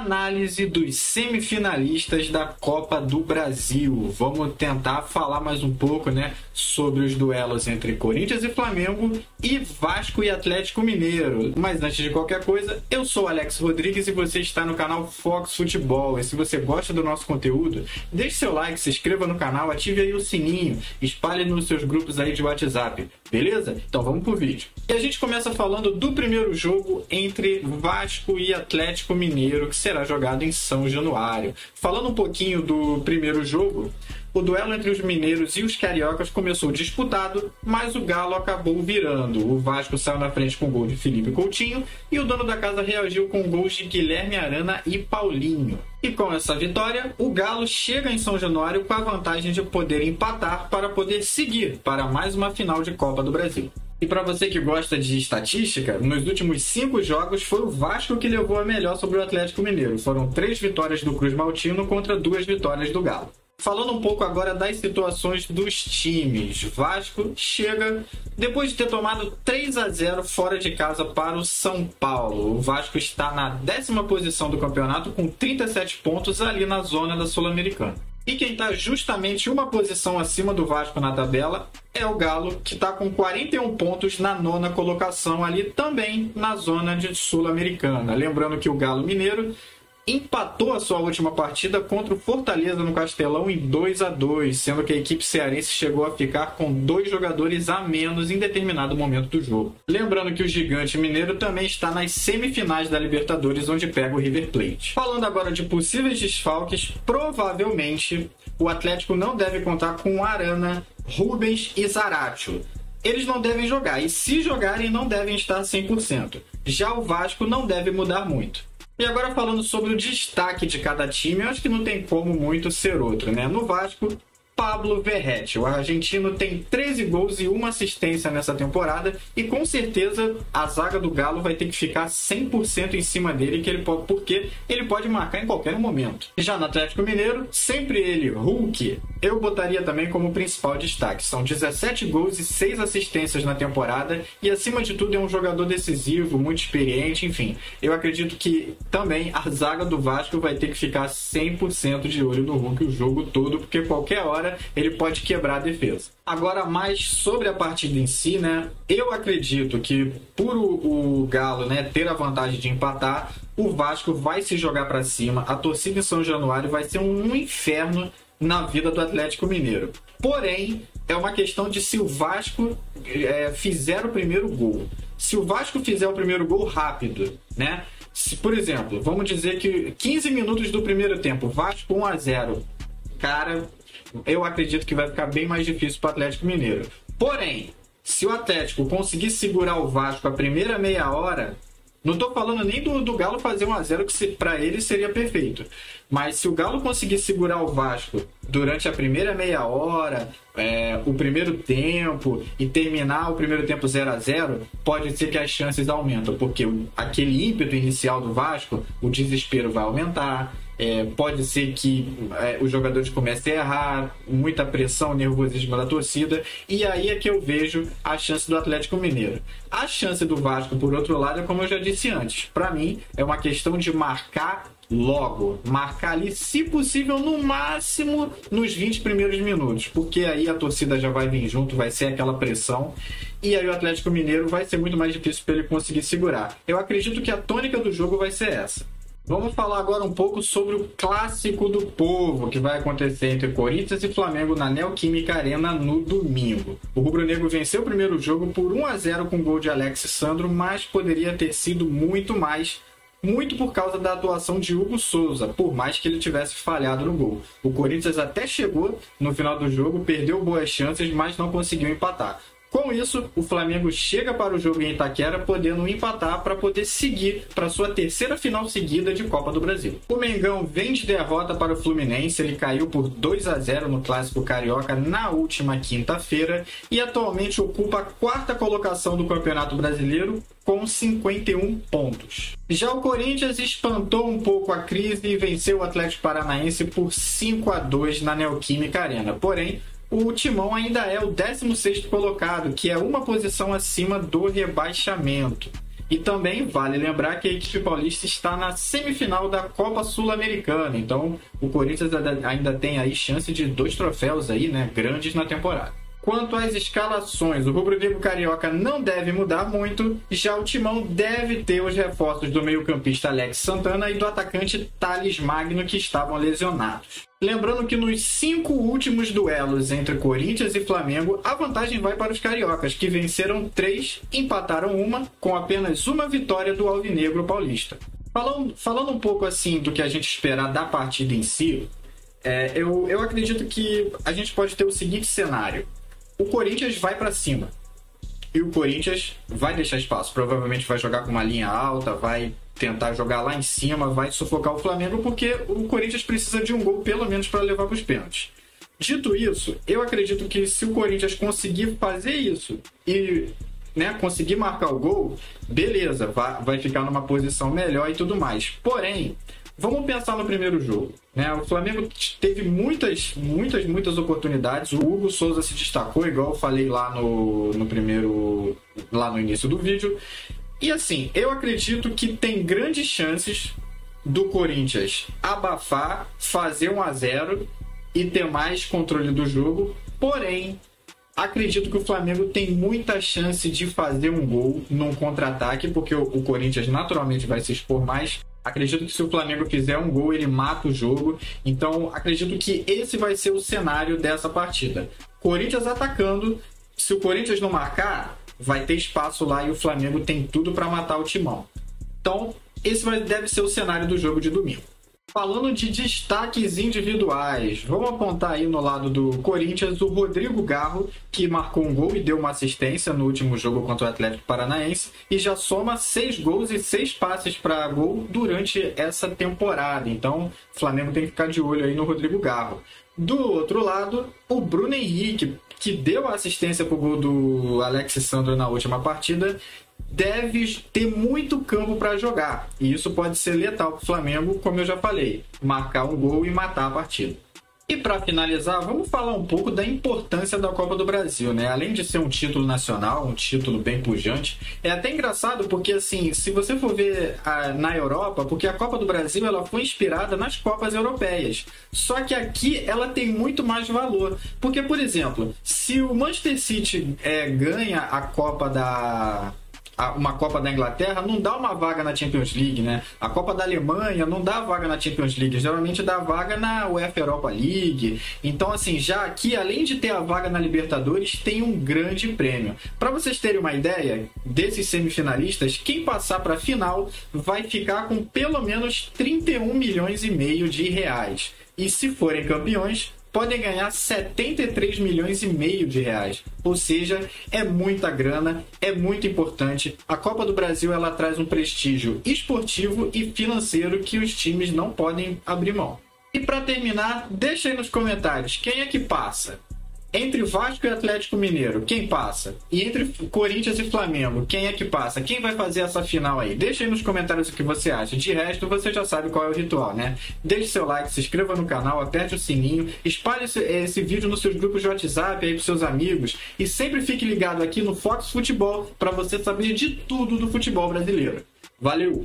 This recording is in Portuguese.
análise dos semifinalistas da Copa do Brasil. Vamos tentar falar mais um pouco, sobre os duelos entre Corinthians e Flamengo e Vasco e Atlético Mineiro. Mas antes de qualquer coisa, eu sou Alex Rodrigues e você está no canal Fox Futebol. E se você gosta do nosso conteúdo, deixe seu like, se inscreva no canal, ative aí o sininho, espalhe nos seus grupos aí de WhatsApp, beleza? Então vamos pro vídeo. E a gente começa falando do primeiro jogo entre Vasco e Atlético Mineiro, que será jogado em São Januário. Falando um pouquinho do primeiro jogo, o duelo entre os mineiros e os cariocas começou disputado, mas o Galo acabou virando. O Vasco saiu na frente com o gol de Felipe Coutinho e o dono da casa reagiu com gols de Guilherme Arana e Paulinho. E com essa vitória, o Galo chega em São Januário com a vantagem de poder empatar para poder seguir para mais uma final de Copa do Brasil. E para você que gosta de estatística, nos últimos 5 jogos foi o Vasco que levou a melhor sobre o Atlético Mineiro. Foram 3 vitórias do Cruz Maltino contra 2 vitórias do Galo. Falando um pouco agora das situações dos times. Vasco chega depois de ter tomado 3-0 fora de casa para o São Paulo. O Vasco está na 10ª posição do campeonato com 37 pontos ali na zona da Sul-Americana. E quem está justamente uma posição acima do Vasco na tabela é o Galo, que está com 41 pontos na 9ª colocação ali também na zona de Sul-Americana. Lembrando que o Galo Mineiro empatou a sua última partida contra o Fortaleza no Castelão em 2-2, sendo que a equipe cearense chegou a ficar com 2 jogadores a menos em determinado momento do jogo. Lembrando que o Gigante Mineiro também está nas semifinais da Libertadores, onde pega o River Plate. Falando agora de possíveis desfalques, provavelmente o Atlético não deve contar com Arana, Rubens e Zaratio. Eles não devem jogar, e se jogarem não devem estar 100%. Já o Vasco não deve mudar muito. E agora falando sobre o destaque de cada time, eu acho que não tem como muito ser outro, No Vasco, Pablo Verratti. O argentino tem 13 gols e 1 assistência nessa temporada e com certeza a zaga do Galo vai ter que ficar 100% em cima dele, porque ele pode marcar em qualquer momento. Já no Atlético Mineiro, sempre ele, Hulk, eu botaria também como principal destaque. São 17 gols e 6 assistências na temporada e acima de tudo é um jogador decisivo, muito experiente, enfim. Eu acredito que também a zaga do Vasco vai ter que ficar 100% de olho no Hulk o jogo todo, porque qualquer hora ele pode quebrar a defesa. Agora, mais sobre a partida em si, eu acredito que por o Galo ter a vantagem de empatar, o Vasco vai se jogar para cima, a torcida em São Januário vai ser um inferno na vida do Atlético Mineiro. Porém, é uma questão de se o Vasco fizer o primeiro gol. Se o Vasco fizer o primeiro gol rápido, Se, por exemplo, vamos dizer que 15 minutos do primeiro tempo, Vasco 1-0, cara, eu acredito que vai ficar bem mais difícil para o Atlético Mineiro. Porém, se o Atlético conseguir segurar o Vasco a primeira meia hora, não estou falando nem do Galo fazer 1-0, que para ele seria perfeito. Mas se o Galo conseguir segurar o Vasco durante a primeira meia hora, o primeiro tempo e terminar o primeiro tempo 0-0, pode ser que as chances aumentam, porque aquele ímpeto inicial do Vasco, o desespero vai aumentar. Pode ser que os jogadores comecem a errar, muita pressão, nervosismo da torcida, e aí é que eu vejo a chance do Atlético Mineiro. A chance do Vasco, por outro lado, é como eu já disse antes, para mim é uma questão de marcar logo, marcar ali, se possível, no máximo nos 20 primeiros minutos, porque aí a torcida já vai vir junto, vai ser aquela pressão, e aí o Atlético Mineiro vai ser muito mais difícil para ele conseguir segurar. Eu acredito que a tônica do jogo vai ser essa. Vamos falar agora um pouco sobre o Clássico do Povo, que vai acontecer entre Corinthians e Flamengo na Neoquímica Arena no domingo. O rubro-negro venceu o primeiro jogo por 1-0 com gol de Alex Sandro, mas poderia ter sido muito mais, muito por causa da atuação de Hugo Souza, por mais que ele tivesse falhado no gol. O Corinthians até chegou no final do jogo, perdeu boas chances, mas não conseguiu empatar. Com isso, o Flamengo chega para o jogo em Itaquera podendo empatar para poder seguir para sua terceira final seguida de Copa do Brasil. O Mengão vem de derrota para o Fluminense, ele caiu por 2-0 no Clássico Carioca na última quinta-feira e atualmente ocupa a 4ª colocação do Campeonato Brasileiro com 51 pontos. Já o Corinthians espantou um pouco a crise e venceu o Atlético Paranaense por 5-2 na Neoquímica Arena. Porém, o Timão ainda é o 16º colocado, que é uma posição acima do rebaixamento. E também vale lembrar que a equipe paulista está na semifinal da Copa Sul-Americana. Então o Corinthians ainda tem aí chance de 2 troféus aí, né, grandes na temporada. Quanto às escalações, o rubro-negro carioca não deve mudar muito, já o Timão deve ter os reforços do meio-campista Alex Santana e do atacante Thales Magno, que estavam lesionados. Lembrando que nos 5 últimos duelos entre Corinthians e Flamengo, a vantagem vai para os cariocas, que venceram 3, empataram 1, com apenas uma vitória do alvinegro paulista. Falando um pouco assim do que a gente espera da partida em si, eu acredito que a gente pode ter o seguinte cenário. O Corinthians vai para cima e o Corinthians vai deixar espaço. Provavelmente vai jogar com uma linha alta, vai tentar jogar lá em cima, vai sufocar o Flamengo, porque o Corinthians precisa de um gol pelo menos para levar para os pênaltis. Dito isso, eu acredito que se o Corinthians conseguir fazer isso e, né, conseguir marcar o gol, beleza, vai ficar numa posição melhor e tudo mais. Porém, vamos pensar no primeiro jogo, né? O Flamengo teve muitas oportunidades. O Hugo Souza se destacou, igual eu falei lá no início do vídeo. E assim, eu acredito que tem grandes chances do Corinthians abafar, fazer 1-0 e ter mais controle do jogo. Porém, acredito que o Flamengo tem muita chance de fazer um gol num contra-ataque, porque o Corinthians naturalmente vai se expor mais. Acredito que se o Flamengo fizer um gol, ele mata o jogo. Então, acredito que esse vai ser o cenário dessa partida. Corinthians atacando. Se o Corinthians não marcar, vai ter espaço lá e o Flamengo tem tudo para matar o Timão. Então, esse deve ser o cenário do jogo de domingo. Falando de destaques individuais, vamos apontar aí no lado do Corinthians o Rodrigo Garro, que marcou um gol e deu uma assistência no último jogo contra o Atlético Paranaense e já soma 6 gols e 6 passes para gol durante essa temporada. Então, o Flamengo tem que ficar de olho aí no Rodrigo Garro. Do outro lado, o Bruno Henrique, que deu a assistência para o gol do Alex Sandro na última partida, deve ter muito campo para jogar. E isso pode ser letal para o Flamengo, como eu já falei, marcar um gol e matar a partida. E para finalizar, vamos falar um pouco da importância da Copa do Brasil, né? Além de ser um título nacional, um título bem pujante, é até engraçado porque, assim, se você for ver na Europa, porque a Copa do Brasil ela foi inspirada nas Copas Europeias. Só que aqui ela tem muito mais valor. Porque, por exemplo, se o Manchester City ganha a Copa uma Copa da Inglaterra, não dá uma vaga na Champions League, né? A Copa da Alemanha não dá vaga na Champions League, geralmente dá vaga na UEFA Europa League. Então, assim, já aqui, além de ter a vaga na Libertadores, tem um grande prêmio. Para vocês terem uma ideia, desses semifinalistas, quem passar para a final vai ficar com pelo menos 31 milhões e meio de reais. E se forem campeões, podem ganhar 73 milhões e meio de reais. Ou seja, é muita grana, é muito importante. A Copa do Brasil ela traz um prestígio esportivo e financeiro que os times não podem abrir mão. E para terminar, deixa aí nos comentários quem é que passa. Entre Vasco e Atlético Mineiro, quem passa? E entre Corinthians e Flamengo, quem é que passa? Quem vai fazer essa final aí? Deixa aí nos comentários o que você acha. De resto, você já sabe qual é o ritual, né? Deixe seu like, se inscreva no canal, aperte o sininho, espalhe esse vídeo nos seus grupos de WhatsApp aí pros seus amigos e sempre fique ligado aqui no Fox Futebol para você saber de tudo do futebol brasileiro. Valeu!